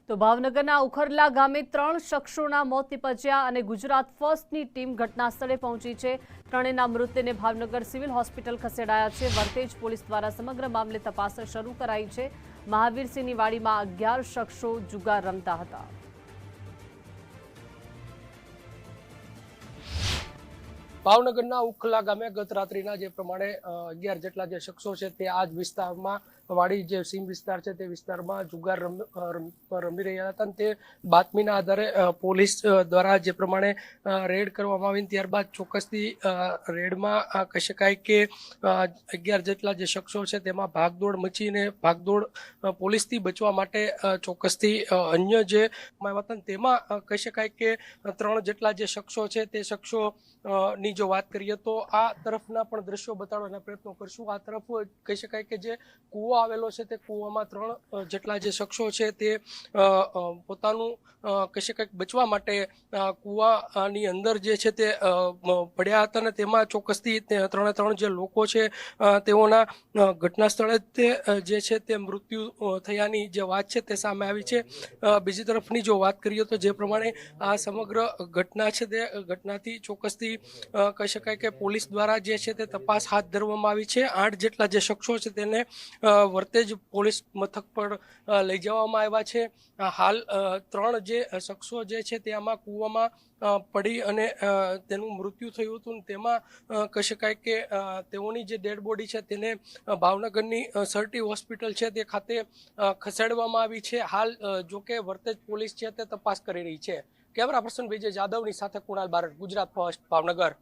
તો ભાવનગરના ઉખરલા ગામે 3 શખ્સોના મોત નિપજ્યા અને ગુજરાત ફર્સ્ટની ટીમ ઘટના સ્થળે પહોંચી છે। ત્રણેયના મૃતદેહને ભાવનગર સિવિલ હોસ્પિટલ ખસેડાયા છે। વર્તેજ પોલીસ દ્વારા સમગ્ર મામલે તપાસ શરૂ કરાઈ છે। મહાવીરસિંહની વાડીમાં 11 શખ્સો જુગાર રમતા હતા। ભાવનગરના ઉખલા ગામે ગત રાત્રિના જે પ્રમાણે 11 જેટલા જે શખ્સો છે તે આ જ વિસ્તારમાં વાડી જે સીમ વિસ્તાર છે તે વિસ્તારમાં જુગાર રમી રહ્યા હતા। તે બાતમીના આધારે પોલીસ દ્વારા જે પ્રમાણે રેડ કરવામાં આવી, ત્યારબાદ ચોક્કસથી રેડમાં કહી શકાય કે 11 જેટલા જે શખ્સો છે તેમાં ભાગદોડ મચીને ભાગદોડ પોલીસથી બચવા માટે ચોક્કસથી અન્ય જે હતા તેમાં કહી શકાય કે 3 જેટલા જે શખ્સો છે તે શખ્સો ની જો વાત કરીએ તો આ તરફના પણ દ્રશ્યો બતાડવાના પ્રયત્નો કરશું। આ તરફ કહી શકાય કે જે કૂવો આવેલો છે તે કૂવામાં 3 જેટલા જે શખ્સો છે તે પોતાનું કહી શકાય બચવા માટે કૂવાની અંદર જે છે તે પડ્યા હતા અને તેમાં ચોક્કસથી 3 જે લોકો છે તેઓના ઘટના સ્થળે જે છે તે મૃત્યુ થયાની જે વાત છે તે સામે આવી છે। બીજી તરફની જો વાત કરીએ તો જે પ્રમાણે આ સમગ્ર ઘટના છે તે ઘટનાથી ચોક્કસથી કહી શકાય કે પોલીસ દ્વારા જે છે તે તપાસ હાથ ધરવામાં આવી છે। 8 જેટલા જે શખ્સો છે તેને વર્તેજ પોલીસ મથક પર લઈ જવામાં આવ્યા છે। હાલ 3 જે શખ્સો જે છે તે આમાં કૂવામાં પડી અને તેનું મૃત્યુ થયું હતું। તેમાં કહી શકાય કે તેઓની જે ડેડ બોડી છે તેને ભાવનગરની સરટી હોસ્પિટલ છે તે ખાતે ખસેડવામાં આવી છે। હાલ જોકે વર્તેજ પોલીસ છે તે તપાસ કરી રહી છે। કેમેરા પર્સન વિજય જાદવની સાથે કુણાલ બારડ, ગુજરાત ફર્સ્ટ, ભાવનગર।